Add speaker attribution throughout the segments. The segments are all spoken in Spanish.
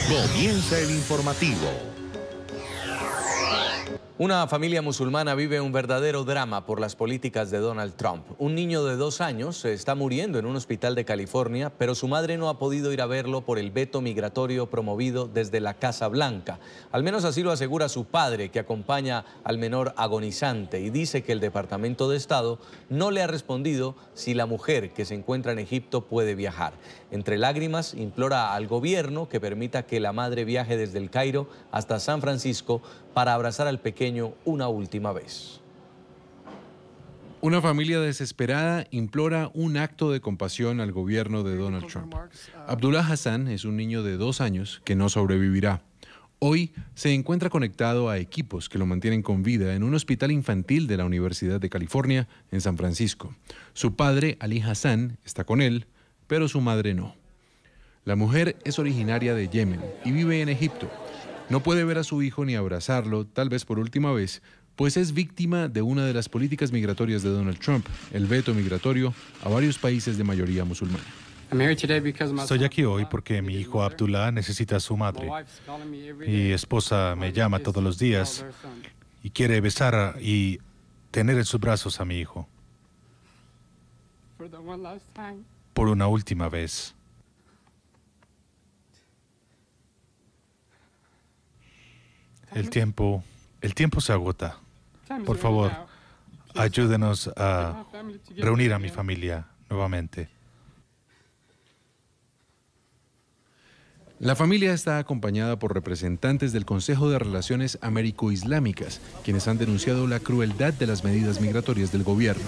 Speaker 1: Comienza el informativo.
Speaker 2: Una familia musulmana vive un verdadero drama por las políticas de Donald Trump. Un niño de 2 años se está muriendo en un hospital de California, pero su madre no ha podido ir a verlo por el veto migratorio promovido desde la Casa Blanca. Al menos así lo asegura su padre, que acompaña al menor agonizante, y dice que el Departamento de Estado no le ha respondido si la mujer que se encuentra en Egipto puede viajar. Entre lágrimas, implora al gobierno que permita que la madre viaje desde el Cairo hasta San Francisco para abrazar al pequeño una última vez.
Speaker 3: Una familia desesperada implora un acto de compasión al gobierno de Donald Trump. Abdullah Hassan es un niño de 2 años que no sobrevivirá. Hoy se encuentra conectado a equipos que lo mantienen con vida en un hospital infantil de la Universidad de California en San Francisco. Su padre, Ali Hassan, está con él, pero su madre no. La mujer es originaria de Yemen y vive en Egipto. No puede ver a su hijo ni abrazarlo, tal vez por última vez, pues es víctima de una de las políticas migratorias de Donald Trump, el veto migratorio a varios países de mayoría musulmana.
Speaker 4: Estoy aquí hoy porque mi hijo Abdullah necesita a su madre. Mi esposa me llama todos los días y quiere besar y tener en sus brazos a mi hijo. Por una última vez. El tiempo se agota. Por favor, ayúdenos a reunir a mi familia nuevamente.
Speaker 3: La familia está acompañada por representantes del Consejo de Relaciones Américo-Islámicas, quienes han denunciado la crueldad de las medidas migratorias del gobierno.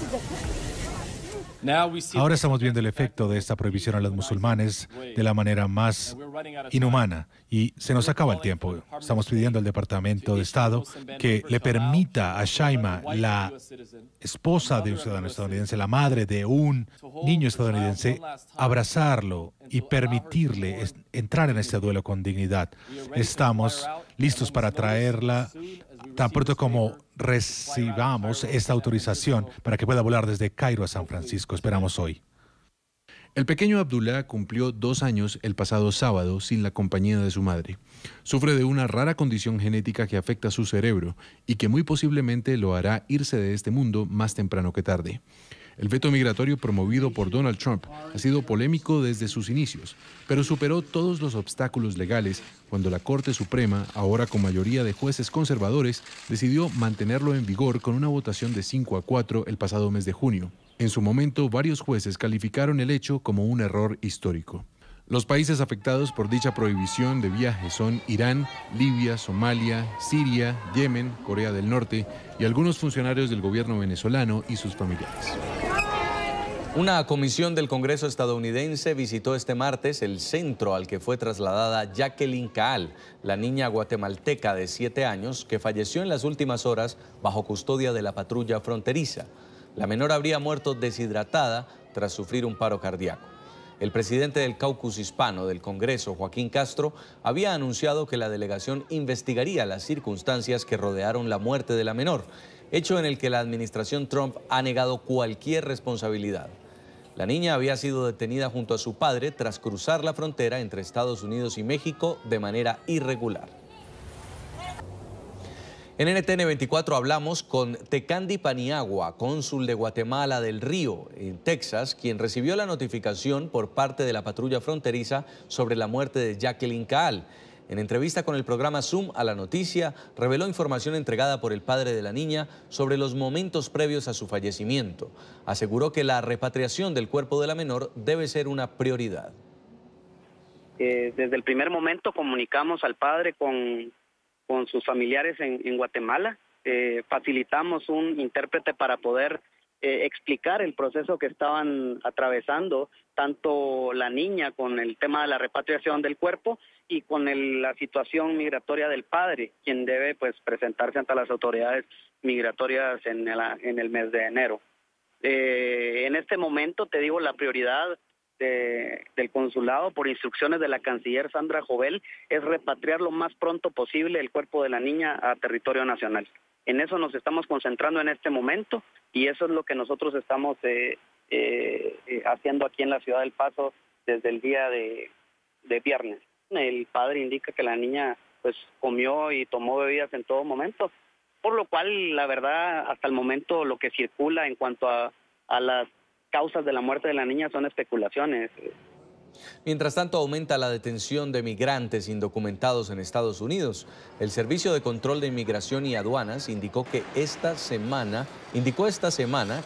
Speaker 4: Ahora estamos viendo el efecto de esta prohibición a los musulmanes de la manera más inhumana y se nos acaba el tiempo. Estamos pidiendo al Departamento de Estado que le permita a Shaima, la esposa de un ciudadano estadounidense, la madre de un niño estadounidense, abrazarlo y permitirle entrar en este duelo con dignidad. Estamos listos para traerla tan pronto como recibamos esta autorización para que pueda volar desde Cairo a San Francisco. Esperamos hoy.
Speaker 3: El pequeño Abdullah cumplió 2 años el pasado sábado sin la compañía de su madre. Sufre de una rara condición genética que afecta su cerebro y que muy posiblemente lo hará irse de este mundo más temprano que tarde. El veto migratorio promovido por Donald Trump ha sido polémico desde sus inicios, pero superó todos los obstáculos legales cuando la Corte Suprema, ahora con mayoría de jueces conservadores, decidió mantenerlo en vigor con una votación de 5-4 el pasado mes de junio. En su momento, varios jueces calificaron el hecho como un error histórico. Los países afectados por dicha prohibición de viaje son Irán, Libia, Somalia, Siria, Yemen, Corea del Norte y algunos funcionarios del gobierno venezolano y sus familiares.
Speaker 2: Una comisión del Congreso estadounidense visitó este martes el centro al que fue trasladada Jacqueline Caal, la niña guatemalteca de 7 años que falleció en las últimas horas bajo custodia de la patrulla fronteriza. La menor habría muerto deshidratada tras sufrir un paro cardíaco. El presidente del Caucus Hispano del Congreso, Joaquín Castro, había anunciado que la delegación investigaría las circunstancias que rodearon la muerte de la menor, hecho en el que la administración Trump ha negado cualquier responsabilidad. La niña había sido detenida junto a su padre tras cruzar la frontera entre Estados Unidos y México de manera irregular. En NTN 24 hablamos con Tecandi Paniagua, cónsul de Guatemala del Río, en Texas, quien recibió la notificación por parte de la patrulla fronteriza sobre la muerte de Jacqueline Caal. En entrevista con el programa Zoom a la noticia, reveló información entregada por el padre de la niña sobre los momentos previos a su fallecimiento. Aseguró que la repatriación del cuerpo de la menor debe ser una prioridad.
Speaker 5: Desde el primer momento comunicamos al padre con sus familiares en Guatemala. Facilitamos un intérprete para poder explicar el proceso que estaban atravesando, tanto la niña con el tema de la repatriación del cuerpo y con la situación migratoria del padre, quien debe presentarse ante las autoridades migratorias en el mes de enero. En este momento, te digo, la prioridad del consulado, por instrucciones de la canciller Sandra Jovel, es repatriar lo más pronto posible el cuerpo de la niña a territorio nacional. En eso nos estamos concentrando en este momento y eso es lo que nosotros estamos haciendo aquí en la ciudad del Paso desde el día de viernes. El padre indica que la niña pues comió y tomó bebidas en todo momento, por lo cual la verdad hasta el momento lo que circula en cuanto a las causas de la muerte de la niña son especulaciones.
Speaker 2: Mientras tanto, aumenta la detención de migrantes indocumentados en Estados Unidos. El Servicio de Control de Inmigración y Aduanas indicó esta semana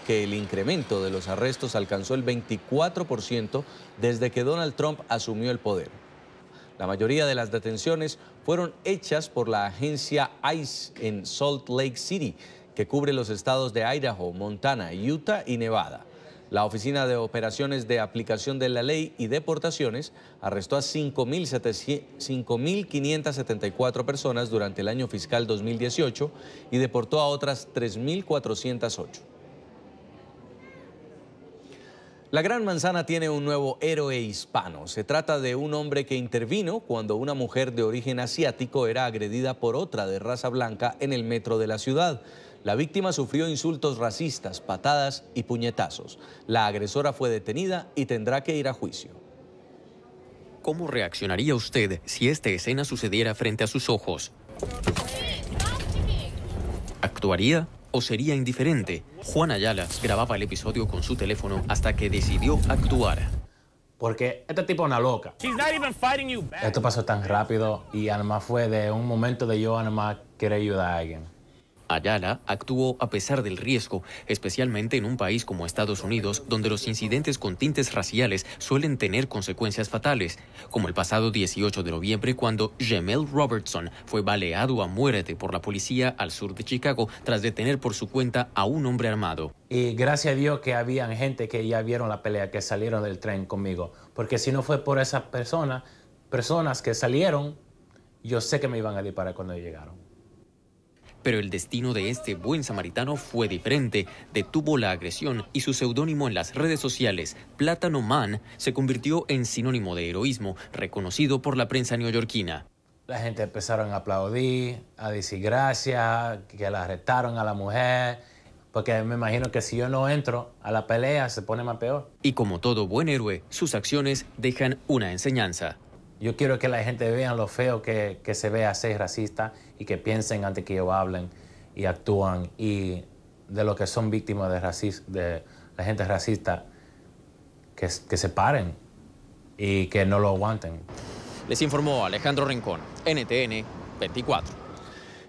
Speaker 2: que el incremento de los arrestos alcanzó el 24% desde que Donald Trump asumió el poder. La mayoría de las detenciones fueron hechas por la agencia ICE en Salt Lake City, que cubre los estados de Idaho, Montana, Utah y Nevada. La Oficina de Operaciones de Aplicación de la Ley y Deportaciones arrestó a 5.574 personas durante el año fiscal 2018 y deportó a otras 3.408. La Gran Manzana tiene un nuevo héroe hispano. Se trata de un hombre que intervino cuando una mujer de origen asiático era agredida por otra de raza blanca en el metro de la ciudad. La víctima sufrió insultos racistas, patadas y puñetazos. La agresora fue detenida y tendrá que ir a juicio.
Speaker 6: ¿Cómo reaccionaría usted si esta escena sucediera frente a sus ojos? ¿Actuaría o sería indiferente? Juan Ayala grababa el episodio con su teléfono hasta que decidió actuar.
Speaker 7: Porque este tipo es una loca. Esto pasó tan rápido y además fue de un momento de yo además querer ayudar a alguien.
Speaker 6: Ayala actuó a pesar del riesgo, especialmente en un país como Estados Unidos, donde los incidentes con tintes raciales suelen tener consecuencias fatales, como el pasado 18 de noviembre cuando Jamel Robertson fue baleado a muerte por la policía al sur de Chicago tras detener por su cuenta a un hombre armado.
Speaker 7: Y gracias a Dios que había gente que ya vieron la pelea, que salieron del tren conmigo, porque si no fue por esas personas que salieron, yo sé que me iban a disparar cuando llegaron.
Speaker 6: Pero el destino de este buen samaritano fue diferente. Detuvo la agresión y su seudónimo en las redes sociales, Plátano Man, se convirtió en sinónimo de heroísmo, reconocido por la prensa neoyorquina.
Speaker 7: La gente empezaron a aplaudir, a decir gracias, que la arrestaron a la mujer, porque me imagino que si yo no entro a la pelea se pone más peor.
Speaker 6: Y como todo buen héroe, sus acciones dejan una enseñanza.
Speaker 7: Yo quiero que la gente vea lo feo que se ve a ser racista y que piensen antes que ellos hablen y actúan, y de lo que son víctimas de la gente racista, que se paren y que no lo aguanten.
Speaker 6: Les informó Alejandro Rincón, NTN 24.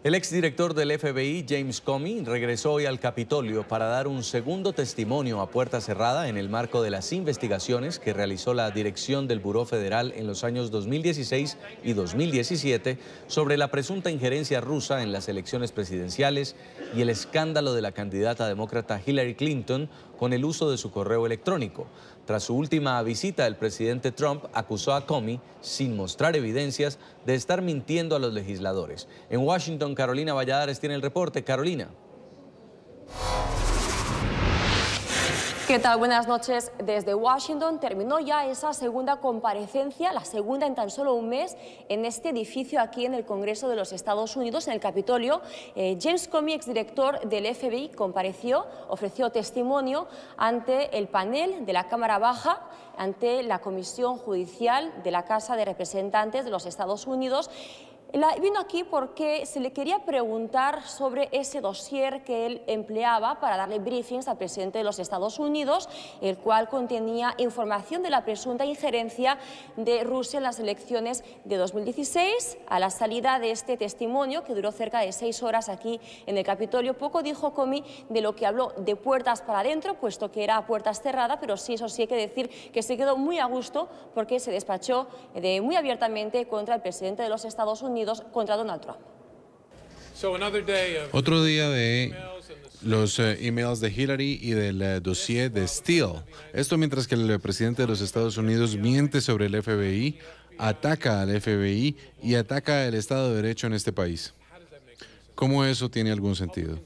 Speaker 2: El exdirector del FBI, James Comey, regresó hoy al Capitolio para dar un segundo testimonio a puerta cerrada en el marco de las investigaciones que realizó la dirección del Buró Federal en los años 2016 y 2017 sobre la presunta injerencia rusa en las elecciones presidenciales y el escándalo de la candidata demócrata Hillary Clinton con el uso de su correo electrónico. Tras su última visita, el presidente Trump acusó a Comey, sin mostrar evidencias, de estar mintiendo a los legisladores. En Washington, Carolina Valladares tiene el reporte. Carolina.
Speaker 8: ¿Qué tal? Buenas noches. Desde Washington terminó ya esa segunda comparecencia, la segunda en tan solo un mes, en este edificio aquí en el Congreso de los Estados Unidos, en el Capitolio. James Comey, exdirector del FBI, compareció, ofreció testimonio ante el panel de la Cámara Baja, ante la Comisión Judicial de la Casa de Representantes de los Estados Unidos. Vino aquí porque se le quería preguntar sobre ese dossier que él empleaba para darle briefings al presidente de los Estados Unidos, el cual contenía información de la presunta injerencia de Rusia en las elecciones de 2016. A la salida de este testimonio, que duró cerca de 6 horas aquí en el Capitolio, poco dijo Comey de lo que habló de puertas para adentro, puesto que era a puertas cerradas, pero sí, eso sí hay que decir que se quedó muy a gusto porque se despachó muy abiertamente contra el presidente de los Estados Unidos, contra Donald Trump.
Speaker 3: Otro día de los emails de Hillary y del dossier de Steele. Esto mientras que el presidente de los Estados Unidos miente sobre el FBI, ataca al FBI y ataca el Estado de Derecho en este país. ¿Cómo eso tiene algún sentido?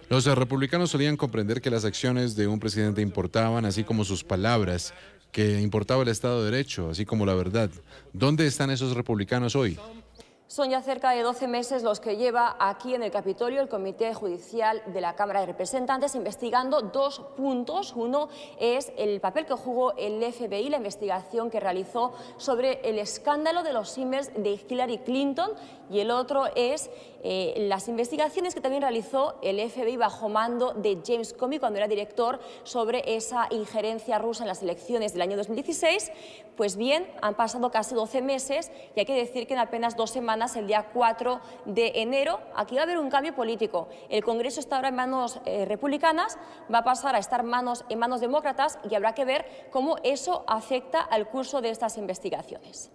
Speaker 3: Los republicanos solían comprender que las acciones de un presidente importaban, así como sus palabras, que importaba el Estado de Derecho, así como la verdad. ¿Dónde están esos republicanos hoy?
Speaker 8: Son ya cerca de 12 meses los que lleva aquí en el Capitolio el Comité Judicial de la Cámara de Representantes investigando 2 puntos. Uno es el papel que jugó el FBI, la investigación que realizó sobre el escándalo de los emails de Hillary Clinton, y el otro es las investigaciones que también realizó el FBI bajo mando de James Comey cuando era director sobre esa injerencia rusa en las elecciones del año 2016. Pues bien, han pasado casi 12 meses y hay que decir que en apenas 2 semanas, el día 4 de enero, aquí va a haber un cambio político. El Congreso está ahora en manos republicanas, va a pasar a estar en manos demócratas y habrá que ver cómo eso afecta al curso de estas investigaciones.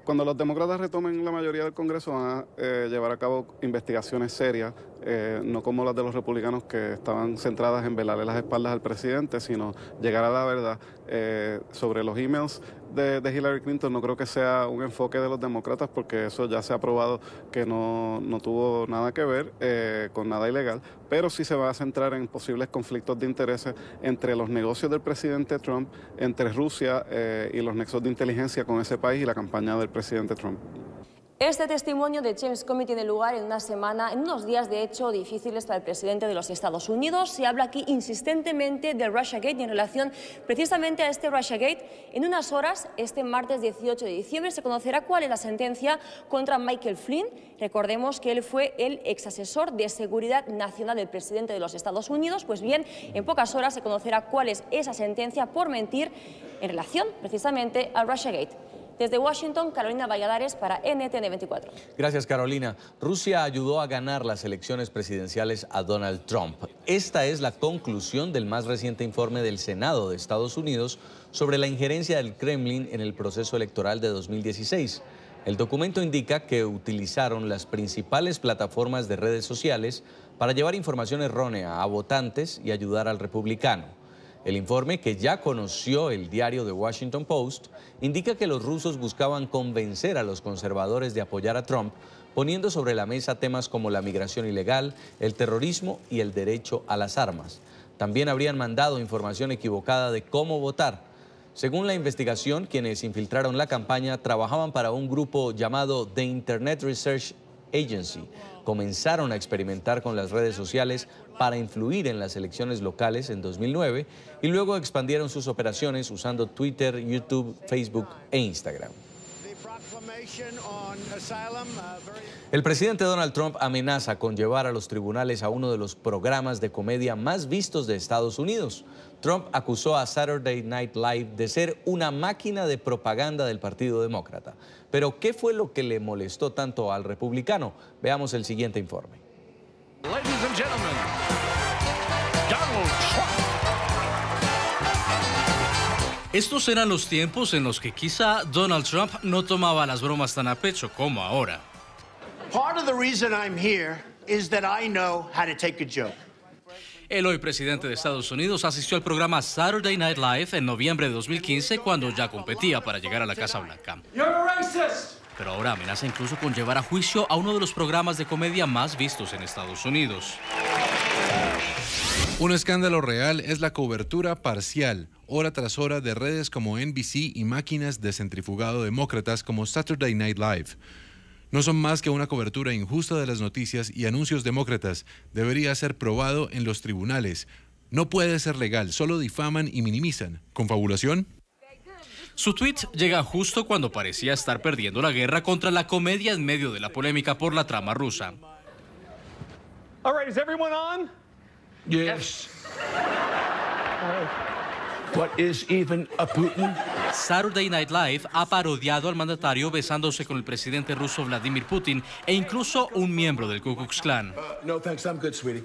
Speaker 9: Cuando los demócratas retomen la mayoría del Congreso van a llevar a cabo investigaciones serias, no como las de los republicanos que estaban centradas en velarle las espaldas al presidente, sino llegar a la verdad sobre los emails de Hillary Clinton. No creo que sea un enfoque de los demócratas porque eso ya se ha probado que no tuvo nada que ver con nada ilegal, pero sí se va a centrar en posibles conflictos de intereses entre los negocios del presidente Trump, entre Rusia y los nexos de inteligencia con ese país y la campaña del presidente Trump.
Speaker 8: Este testimonio de James Comey tiene lugar en unos días de hecho difíciles para el presidente de los Estados Unidos. Se habla aquí insistentemente del Russiagate y en relación precisamente a este Russiagate. En unas horas, este martes 18 de diciembre, se conocerá cuál es la sentencia contra Michael Flynn. Recordemos que él fue el exasesor de seguridad nacional del presidente de los Estados Unidos. Pues bien, en pocas horas se conocerá cuál es esa sentencia por mentir en relación precisamente al Russiagate. Desde Washington, Carolina Valladares para NTN 24.
Speaker 2: Gracias, Carolina. Rusia ayudó a ganar las elecciones presidenciales a Donald Trump. Esta es la conclusión del más reciente informe del Senado de Estados Unidos sobre la injerencia del Kremlin en el proceso electoral de 2016. El documento indica que utilizaron las principales plataformas de redes sociales para llevar información errónea a votantes y ayudar al republicano. El informe, que ya conoció el diario The Washington Post, indica que los rusos buscaban convencer a los conservadores de apoyar a Trump, poniendo sobre la mesa temas como la migración ilegal, el terrorismo y el derecho a las armas. También habrían mandado información equivocada de cómo votar. Según la investigación, quienes infiltraron la campaña trabajaban para un grupo llamado The Internet Research Agency. Comenzaron a experimentar con las redes sociales para influir en las elecciones locales en 2009 y luego expandieron sus operaciones usando Twitter, YouTube, Facebook e Instagram. El presidente Donald Trump amenaza con llevar a los tribunales a uno de los programas de comedia más vistos de Estados Unidos. Trump acusó a Saturday Night Live de ser una máquina de propaganda del Partido Demócrata. Pero, ¿qué fue lo que le molestó tanto al republicano? Veamos el siguiente informe.
Speaker 10: Ladies and gentlemen, Donald Trump. Estos eran los tiempos en los que quizá Donald Trump no tomaba las bromas tan a pecho como ahora.
Speaker 11: Part of the reason I'm here is that I know how to take a joke.
Speaker 10: El hoy presidente de Estados Unidos asistió al programa Saturday Night Live en noviembre de 2015 cuando ya competía para llegar a la Casa Blanca. Pero ahora amenaza incluso con llevar a juicio a uno de los programas de comedia más vistos en Estados Unidos.
Speaker 3: Un escándalo real es la cobertura parcial, hora tras hora, de redes como NBC y máquinas de centrifugado demócratas como Saturday Night Live. No son más que una cobertura injusta de las noticias y anuncios demócratas. Debería ser probado en los tribunales. No puede ser legal, solo difaman y minimizan. ¿Confabulación?
Speaker 10: Su tweet llega justo cuando parecía estar perdiendo la guerra contra la comedia en medio de la polémica por la trama rusa.
Speaker 12: All right, is everyone on?
Speaker 13: Yes. What is even a Putin?
Speaker 10: Saturday Night Live ha parodiado al mandatario besándose con el presidente ruso Vladimir Putin e incluso un miembro del Ku Klux Klan.
Speaker 13: No thanks, I'm good, sweetie.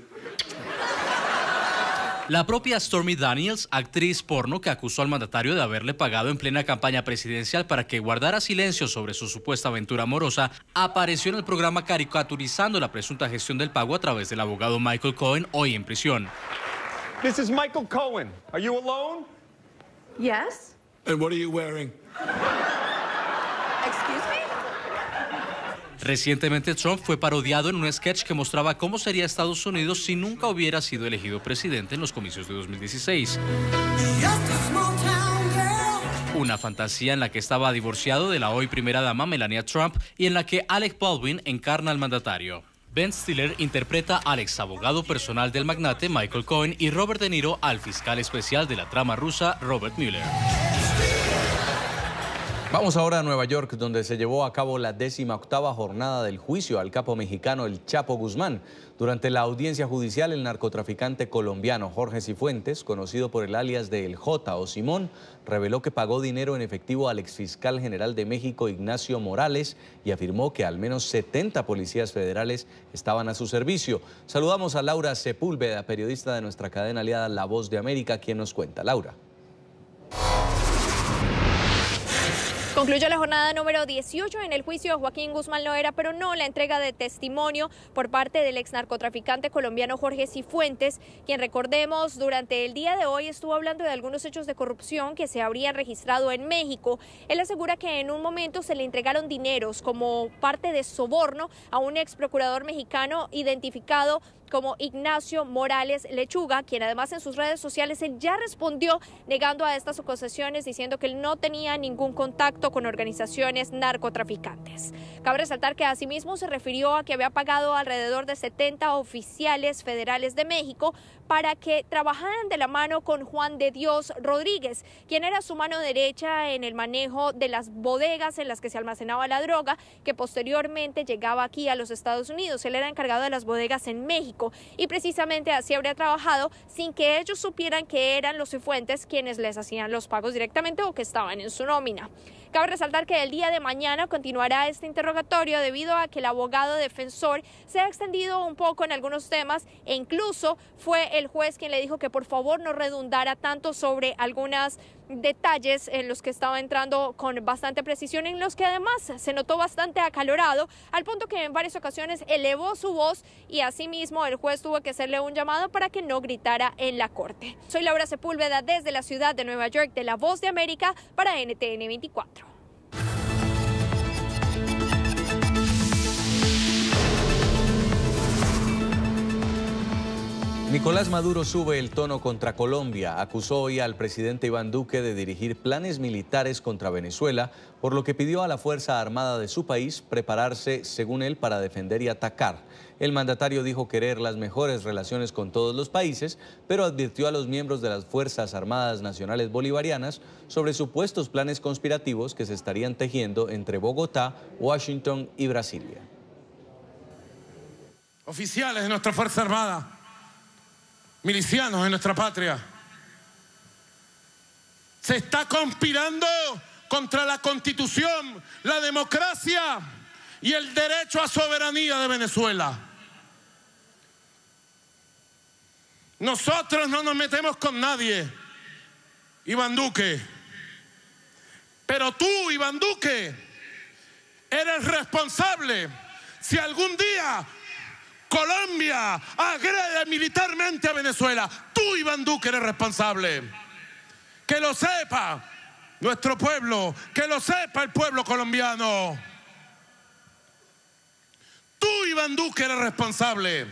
Speaker 10: La propia Stormy Daniels, actriz porno que acusó al mandatario de haberle pagado en plena campaña presidencial para que guardara silencio sobre su supuesta aventura amorosa, apareció en el programa caricaturizando la presunta gestión del pago a través del abogado Michael Cohen, hoy en prisión.
Speaker 12: This is Michael Cohen. Are you alone?
Speaker 14: Yes.
Speaker 13: And what are you wearing?
Speaker 14: Excuse me?
Speaker 10: Recientemente Trump fue parodiado en un sketch que mostraba cómo sería Estados Unidos si nunca hubiera sido elegido presidente en los comicios de 2016. Una fantasía en la que estaba divorciado de la hoy primera dama Melania Trump y en la que Alec Baldwin encarna al mandatario. Ben Stiller interpreta al ex abogado personal del magnate Michael Cohen y Robert De Niro al fiscal especial de la trama rusa Robert Mueller.
Speaker 2: Vamos ahora a Nueva York, donde se llevó a cabo la 18ª jornada del juicio al capo mexicano El Chapo Guzmán. Durante la audiencia judicial, el narcotraficante colombiano Jorge Cifuentes, conocido por el alias de El Jota o Simón, reveló que pagó dinero en efectivo al exfiscal general de México, Ignacio Morales, y afirmó que al menos 70 policías federales estaban a su servicio. Saludamos a Laura Sepúlveda, periodista de nuestra cadena aliada La Voz de América, quien nos cuenta. Laura.
Speaker 15: Concluyó la jornada número 18 en el juicio de Joaquín Guzmán Loera, pero no la entrega de testimonio por parte del ex narcotraficante colombiano Jorge Cifuentes, quien, recordemos, durante el día de hoy estuvo hablando de algunos hechos de corrupción que se habrían registrado en México. Él asegura que en un momento se le entregaron dineros como parte de soborno a un ex procurador mexicano identificado como Ignacio Morales Lechuga, quien además en sus redes sociales él ya respondió negando a estas acusaciones, diciendo que él no tenía ningún contacto con organizaciones narcotraficantes. Cabe resaltar que asimismo se refirió a que había pagado alrededor de 70 oficiales federales de México para que trabajaran de la mano con Juan de Dios Rodríguez, quien era su mano derecha en el manejo de las bodegas en las que se almacenaba la droga, que posteriormente llegaba aquí a los Estados Unidos. Él era encargado de las bodegas en México y precisamente así habría trabajado sin que ellos supieran que eran los Cifuentes quienes les hacían los pagos directamente o que estaban en su nómina. Cabe resaltar que el día de mañana continuará este interrogatorio debido a que el abogado defensor se ha extendido un poco en algunos temas e incluso fue el juez quien le dijo que por favor no redundara tanto sobre algunos detalles en los que estaba entrando con bastante precisión, en los que además se notó bastante acalorado, al punto que en varias ocasiones elevó su voz y asimismo el juez tuvo que hacerle un llamado para que no gritara en la corte. Soy Laura Sepúlveda desde la ciudad de Nueva York de La Voz de América para NTN 24.
Speaker 2: Nicolás Maduro sube el tono contra Colombia. Acusó hoy al presidente Iván Duque de dirigir planes militares contra Venezuela, por lo que pidió a la Fuerza Armada de su país prepararse, según él, para defender y atacar. El mandatario dijo querer las mejores relaciones con todos los países, pero advirtió a los miembros de las Fuerzas Armadas Nacionales Bolivarianas sobre supuestos planes conspirativos que se estarían tejiendo entre Bogotá, Washington y Brasilia.
Speaker 16: Oficiales de nuestra Fuerza Armada, milicianos de nuestra patria, se está conspirando contra la Constitución, la democracia y el derecho a soberanía de Venezuela. Nosotros no nos metemos con nadie, Iván Duque, pero tú, Iván Duque, eres responsable si algún día Colombia agrede militarmente a Venezuela. Tú, Iván Duque, eres responsable. Que lo sepa nuestro pueblo, que lo sepa el pueblo colombiano. Tú, Iván Duque, eres responsable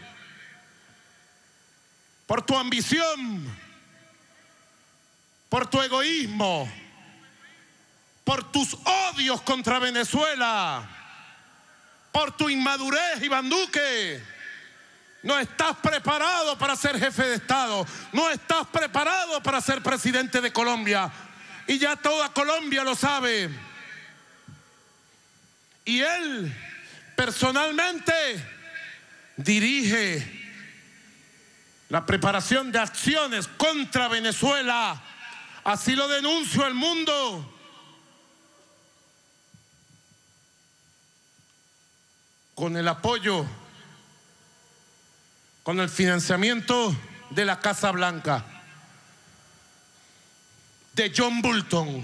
Speaker 16: por tu ambición, por tu egoísmo, por tus odios contra Venezuela, por tu inmadurez, Iván Duque. No estás preparado para ser jefe de Estado. No estás preparado para ser presidente de Colombia. Y ya toda Colombia lo sabe. Y él, personalmente, dirige la preparación de acciones contra Venezuela. Así lo denuncio al mundo. Con el apoyo, con el financiamiento de la Casa Blanca, de John Bolton,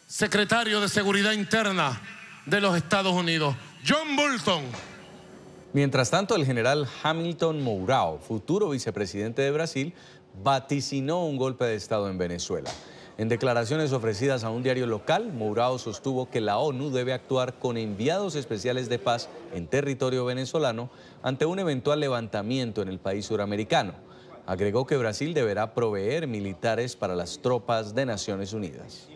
Speaker 16: secretario de Seguridad Interna de los Estados Unidos. John Bolton.
Speaker 2: Mientras tanto, el general Hamilton Mourão, futuro vicepresidente de Brasil, vaticinó un golpe de Estado en Venezuela. En declaraciones ofrecidas a un diario local, Mourão sostuvo que la ONU debe actuar con enviados especiales de paz en territorio venezolano ante un eventual levantamiento en el país suramericano. Agregó que Brasil deberá proveer militares para las tropas de Naciones Unidas.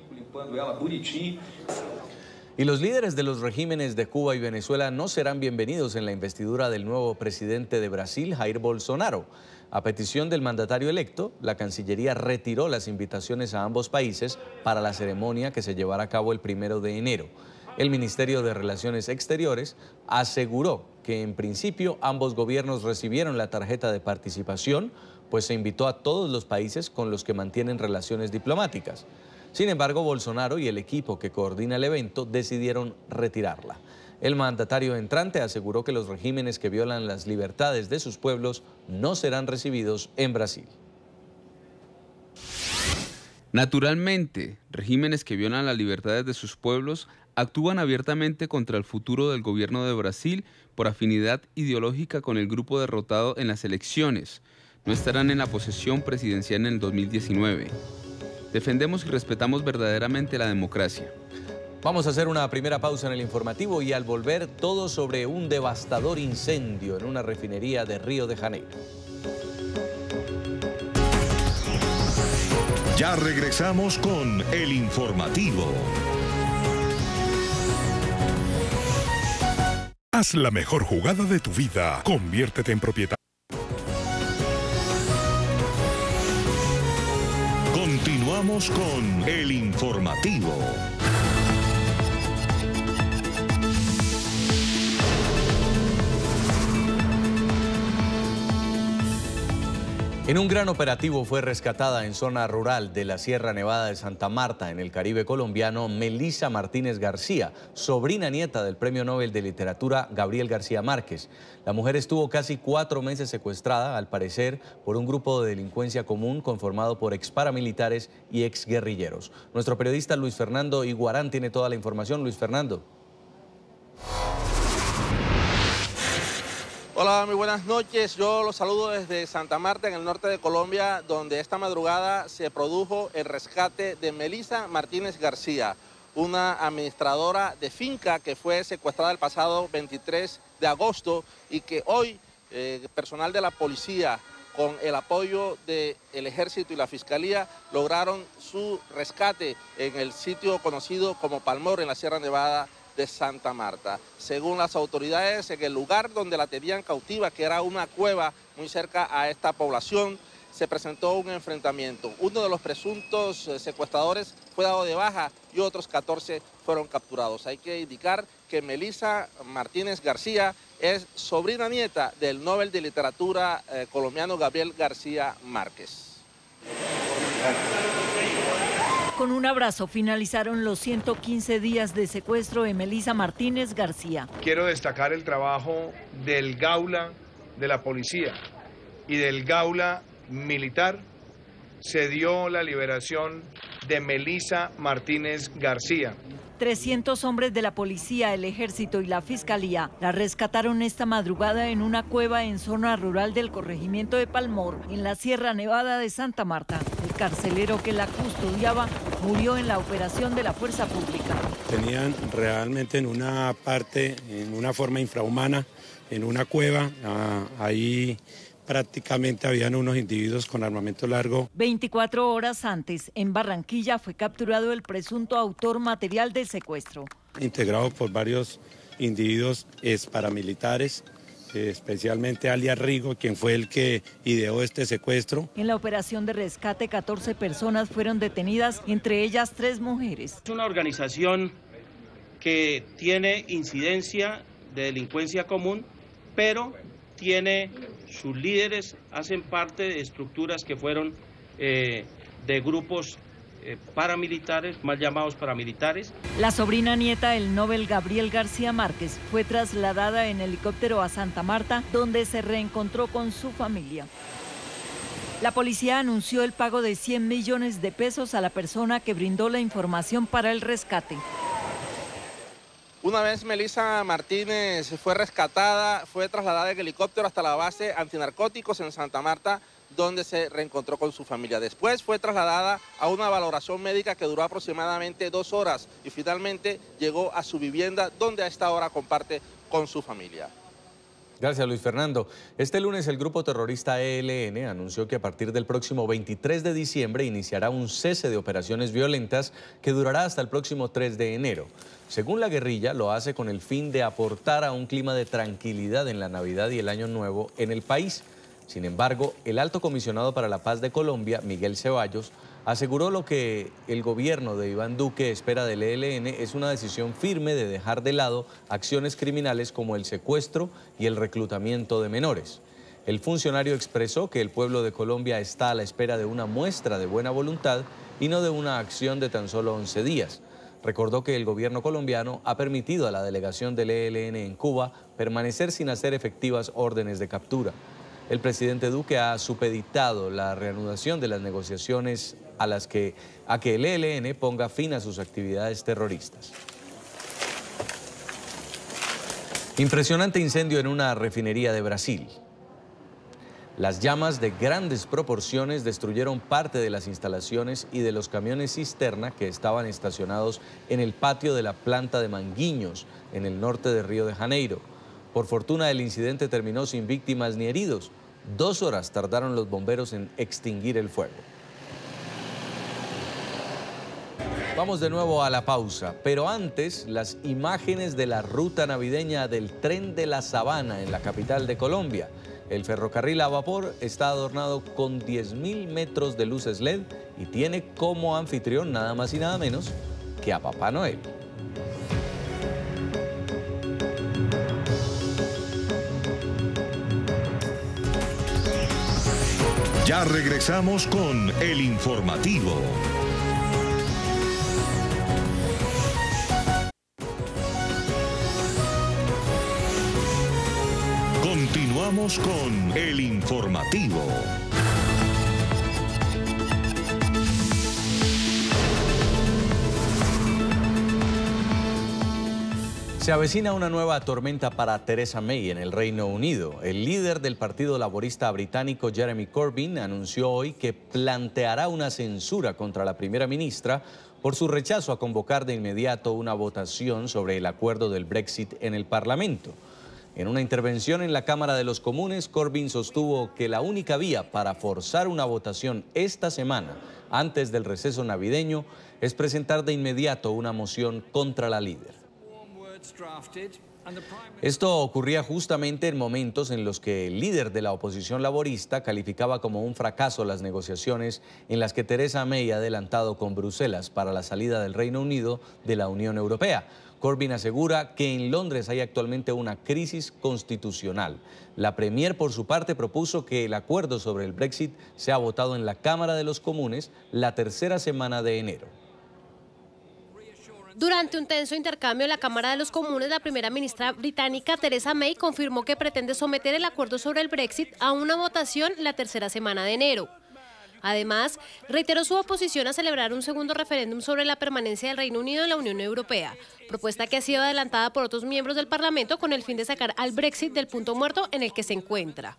Speaker 2: Y los líderes de los regímenes de Cuba y Venezuela no serán bienvenidos en la investidura del nuevo presidente de Brasil, Jair Bolsonaro. A petición del mandatario electo, la Cancillería retiró las invitaciones a ambos países para la ceremonia que se llevará a cabo el 1 de enero. El Ministerio de Relaciones Exteriores aseguró que en principio ambos gobiernos recibieron la tarjeta de participación, pues se invitó a todos los países con los que mantienen relaciones diplomáticas. Sin embargo, Bolsonaro y el equipo que coordina el evento decidieron retirarla. El mandatario entrante aseguró que los regímenes que violan las libertades de sus pueblos no serán recibidos en Brasil.
Speaker 17: Naturalmente, regímenes que violan las libertades de sus pueblos actúan abiertamente contra el futuro del gobierno de Brasil por afinidad ideológica con el grupo derrotado en las elecciones. No estarán en la posesión presidencial en el 2019. Defendemos y respetamos verdaderamente la democracia.
Speaker 2: Vamos a hacer una primera pausa en el informativo y al volver todo sobre un devastador incendio en una refinería de Río de Janeiro.
Speaker 1: Ya regresamos con el informativo.
Speaker 18: Haz la mejor jugada de tu vida. Conviértete en propietario.
Speaker 1: Continuamos con el informativo.
Speaker 2: En un gran operativo fue rescatada en zona rural de la Sierra Nevada de Santa Marta, en el Caribe colombiano, Melissa Martínez García, sobrina nieta del Premio Nobel de Literatura Gabriel García Márquez. La mujer estuvo casi 4 meses secuestrada, al parecer, por un grupo de delincuencia común conformado por exparamilitares y exguerrilleros. Nuestro periodista Luis Fernando Iguarán tiene toda la información. Luis Fernando.
Speaker 19: Hola, muy buenas noches. Yo los saludo desde Santa Marta, en el norte de Colombia, donde esta madrugada se produjo el rescate de Melissa Martínez García, una administradora de finca que fue secuestrada el pasado 23 de agosto y que hoy personal de la policía, con el apoyo del Ejército y la Fiscalía, lograron su rescate en el sitio conocido como Palmor, en la Sierra Nevada de Santa Marta. Según las autoridades, en el lugar donde la tenían cautiva, que era una cueva muy cerca a esta población, se presentó un enfrentamiento. Uno de los presuntos secuestradores fue dado de baja y otros 14 fueron capturados. Hay que indicar que Melissa Martínez García es sobrina nieta del Nobel de Literatura colombiano Gabriel García Márquez.
Speaker 20: Con un abrazo finalizaron los 115 días de secuestro de Melissa Martínez García.
Speaker 12: Quiero destacar el trabajo del Gaula de la policía y del Gaula militar. Se dio la liberación de Melissa Martínez García.
Speaker 20: 300 hombres de la policía, el ejército y la fiscalía la rescataron esta madrugada en una cueva en zona rural del corregimiento de Palmor, en la Sierra Nevada de Santa Marta. El carcelero que la custodiaba murió en la operación de la fuerza pública.
Speaker 21: Tenían realmente en una parte, en una forma infrahumana, en una cueva, ahí prácticamente habían unos individuos con armamento largo.
Speaker 20: 24 horas antes, en Barranquilla, fue capturado el presunto autor material del secuestro.
Speaker 21: Integrado por varios individuos paramilitares, especialmente alias Rigo, quien fue el que ideó este secuestro.
Speaker 20: En la operación de rescate, 14 personas fueron detenidas, entre ellas 3 mujeres.
Speaker 22: Es una organización que tiene incidencia de delincuencia común, pero tiene sus líderes, hacen parte de estructuras que fueron de grupos paramilitares, mal llamados paramilitares.
Speaker 20: La sobrina nieta del Nobel Gabriel García Márquez fue trasladada en helicóptero a Santa Marta, donde se reencontró con su familia. La policía anunció el pago de 100 millones de pesos a la persona que brindó la información para el rescate.
Speaker 19: Una vez Melissa Martínez fue rescatada, fue trasladada en helicóptero hasta la base antinarcóticos en Santa Marta, donde se reencontró con su familia. Después fue trasladada a una valoración médica que duró aproximadamente 2 horas y finalmente llegó a su vivienda, donde a esta hora comparte con su familia.
Speaker 2: Gracias, Luis Fernando. Este lunes el grupo terrorista ELN anunció que a partir del próximo 23 de diciembre iniciará un cese de operaciones violentas que durará hasta el próximo 3 de enero. Según la guerrilla, lo hace con el fin de aportar a un clima de tranquilidad en la Navidad y el Año Nuevo en el país. Sin embargo, el alto comisionado para la paz de Colombia, Miguel Ceballos, aseguró lo que el gobierno de Iván Duque espera del ELN es una decisión firme de dejar de lado acciones criminales como el secuestro y el reclutamiento de menores. El funcionario expresó que el pueblo de Colombia está a la espera de una muestra de buena voluntad y no de una acción de tan solo 11 días. Recordó que el gobierno colombiano ha permitido a la delegación del ELN en Cuba permanecer sin hacer efectivas órdenes de captura. El presidente Duque ha supeditado la reanudación de las negociaciones a que el ELN ponga fin a sus actividades terroristas. Impresionante incendio en una refinería de Brasil. Las llamas de grandes proporciones destruyeron parte de las instalaciones y de los camiones cisterna que estaban estacionados en el patio de la planta de Manguinhos, en el norte de Río de Janeiro. Por fortuna, el incidente terminó sin víctimas ni heridos. 2 horas tardaron los bomberos en extinguir el fuego. Vamos de nuevo a la pausa, pero antes las imágenes de la ruta navideña del Tren de la Sabana en la capital de Colombia. El ferrocarril a vapor está adornado con 10.000 metros de luces LED y tiene como anfitrión nada más y nada menos que a Papá Noel.
Speaker 1: Ya regresamos con el informativo. Continuamos con el informativo.
Speaker 2: Se avecina una nueva tormenta para Theresa May en el Reino Unido. El líder del Partido Laborista británico, Jeremy Corbyn, anunció hoy que planteará una censura contra la primera ministra por su rechazo a convocar de inmediato una votación sobre el acuerdo del Brexit en el Parlamento. En una intervención en la Cámara de los Comunes, Corbyn sostuvo que la única vía para forzar una votación esta semana, antes del receso navideño, es presentar de inmediato una moción contra la líder. Esto ocurría justamente en momentos en los que el líder de la oposición laborista calificaba como un fracaso las negociaciones en las que Theresa May ha adelantado con Bruselas para la salida del Reino Unido de la Unión Europea. Corbyn asegura que en Londres hay actualmente una crisis constitucional. La Premier, por su parte, propuso que el acuerdo sobre el Brexit sea votado en la Cámara de los Comunes la tercera semana de enero.
Speaker 4: Durante un tenso intercambio en la Cámara de los Comunes, la primera ministra británica Theresa May confirmó que pretende someter el acuerdo sobre el Brexit a una votación la tercera semana de enero. Además, reiteró su oposición a celebrar un segundo referéndum sobre la permanencia del Reino Unido en la Unión Europea, propuesta que ha sido adelantada por otros miembros del Parlamento con el fin de sacar al Brexit del punto muerto en el que se encuentra.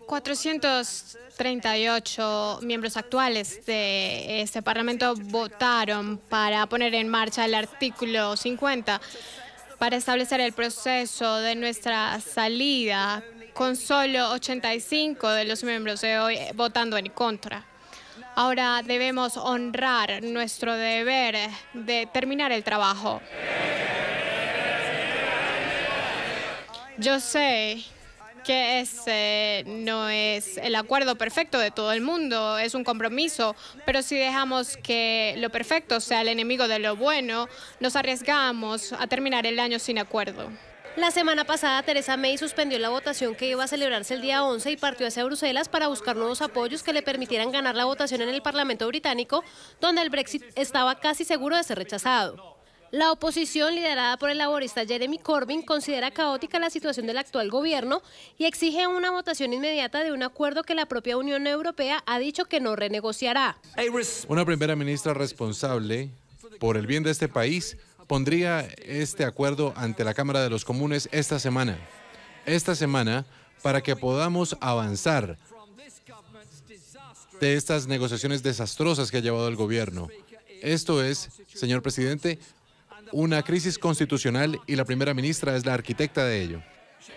Speaker 5: 438 miembros actuales de este Parlamento votaron para poner en marcha el artículo 50 para establecer el proceso de nuestra salida, con solo 85 de los miembros de hoy votando en contra. Ahora debemos honrar nuestro deber de terminar el trabajo. Yo sé que ese no es el acuerdo perfecto de todo el mundo, es un compromiso, pero si dejamos que lo perfecto sea el enemigo de lo bueno, nos arriesgamos a terminar el año sin acuerdo.
Speaker 4: La semana pasada, Theresa May suspendió la votación que iba a celebrarse el día 11 y partió hacia Bruselas para buscar nuevos apoyos que le permitieran ganar la votación en el Parlamento británico, donde el Brexit estaba casi seguro de ser rechazado. La oposición, liderada por el laborista Jeremy Corbyn, considera caótica la situación del actual gobierno y exige una votación inmediata de un acuerdo que la propia Unión Europea ha dicho que no renegociará.
Speaker 3: Una primera ministra responsable por el bien de este país pondría este acuerdo ante la Cámara de los Comunes esta semana, para que podamos avanzar de estas negociaciones desastrosas que ha llevado el gobierno. Esto es, señor presidente, una crisis constitucional y la primera ministra es la arquitecta de ello.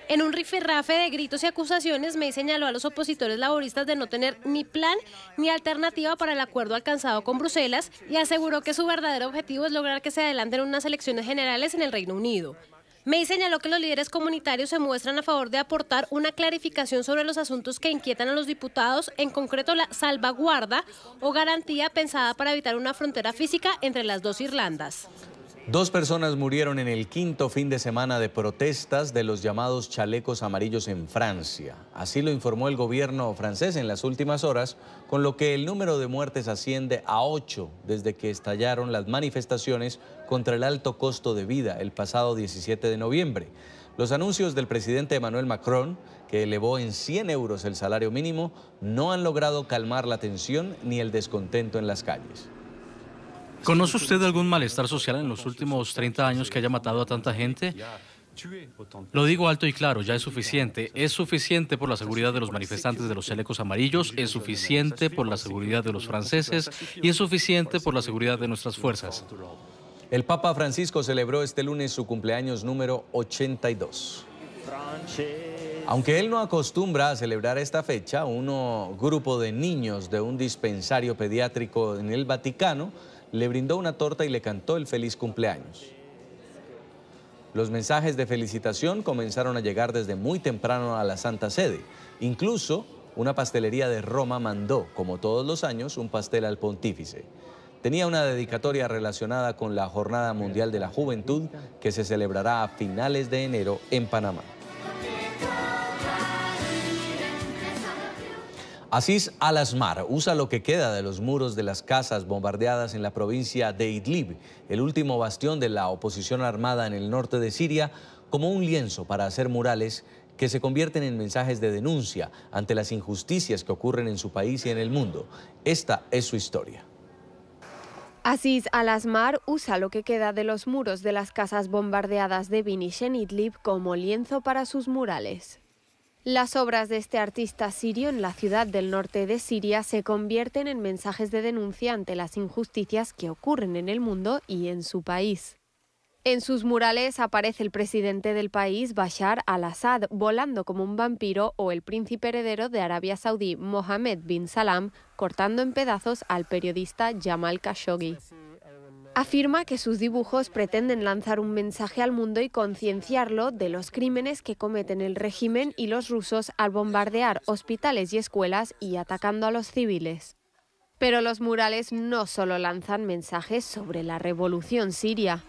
Speaker 4: En un rifirrafe de gritos y acusaciones, May señaló a los opositores laboristas de no tener ni plan ni alternativa para el acuerdo alcanzado con Bruselas y aseguró que su verdadero objetivo es lograr que se adelanten unas elecciones generales en el Reino Unido. May señaló que los líderes comunitarios se muestran a favor de aportar una clarificación sobre los asuntos que inquietan a los diputados, en concreto la salvaguarda o garantía pensada para evitar una frontera física entre las dos Irlandas.
Speaker 2: 2 personas murieron en el 5º fin de semana de protestas de los llamados chalecos amarillos en Francia. Así lo informó el gobierno francés en las últimas horas, con lo que el número de muertes asciende a 8 desde que estallaron las manifestaciones contra el alto costo de vida el pasado 17 de noviembre. Los anuncios del presidente Emmanuel Macron, que elevó en 100 euros el salario mínimo, no han logrado calmar la tensión ni el descontento en las calles.
Speaker 10: ¿Conoce usted algún malestar social en los últimos 30 años que haya matado a tanta gente? Lo digo alto y claro, ya es suficiente. Es suficiente por la seguridad de los manifestantes de los chalecos amarillos, es suficiente por la seguridad de los franceses y es suficiente por la seguridad de nuestras fuerzas.
Speaker 2: El Papa Francisco celebró este lunes su cumpleaños número 82. Aunque él no acostumbra a celebrar esta fecha, un grupo de niños de un dispensario pediátrico en el Vaticano le brindó una torta y le cantó el feliz cumpleaños. Los mensajes de felicitación comenzaron a llegar desde muy temprano a la Santa Sede. Incluso una pastelería de Roma mandó, como todos los años, un pastel al pontífice. Tenía una dedicatoria relacionada con la Jornada Mundial de la Juventud que se celebrará a finales de enero en Panamá. Aziz Al-Asmar usa lo que queda de los muros de las casas bombardeadas en la provincia de Idlib, el último bastión de la oposición armada en el norte de Siria, como un lienzo para hacer murales que se convierten en mensajes de denuncia ante las injusticias que ocurren en su país y en el mundo. Esta es su historia.
Speaker 6: Aziz Al-Asmar usa lo que queda de los muros de las casas bombardeadas de Binish en Idlib como lienzo para sus murales. Las obras de este artista sirio en la ciudad del norte de Siria se convierten en mensajes de denuncia ante las injusticias que ocurren en el mundo y en su país. En sus murales aparece el presidente del país, Bashar al-Assad, volando como un vampiro, o el príncipe heredero de Arabia Saudí, Mohammed bin Salam, cortando en pedazos al periodista Jamal Khashoggi. Afirma que sus dibujos pretenden lanzar un mensaje al mundo y concienciarlo de los crímenes que cometen el régimen y los rusos al bombardear hospitales y escuelas y atacando a los civiles. Pero los murales no solo lanzan mensajes sobre la revolución siria.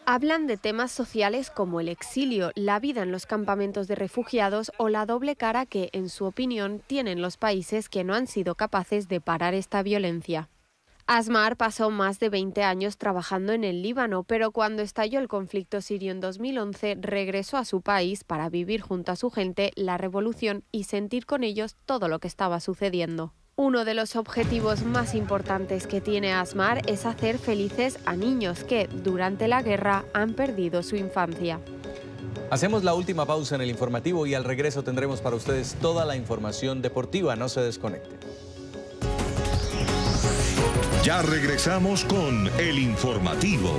Speaker 6: Hablan de temas sociales como el exilio, la vida en los campamentos de refugiados o la doble cara que, en su opinión, tienen los países que no han sido capaces de parar esta violencia. Asmar pasó más de 20 años trabajando en el Líbano, pero cuando estalló el conflicto sirio en 2011, regresó a su país para vivir junto a su gente la revolución y sentir con ellos todo lo que estaba sucediendo. Uno de los objetivos más importantes que tiene Asmar es hacer felices a niños que, durante la guerra, han perdido su infancia.
Speaker 2: Hacemos la última pausa en el informativo y al regreso tendremos para ustedes toda la información deportiva. No se desconecten.
Speaker 1: Ya regresamos con el informativo.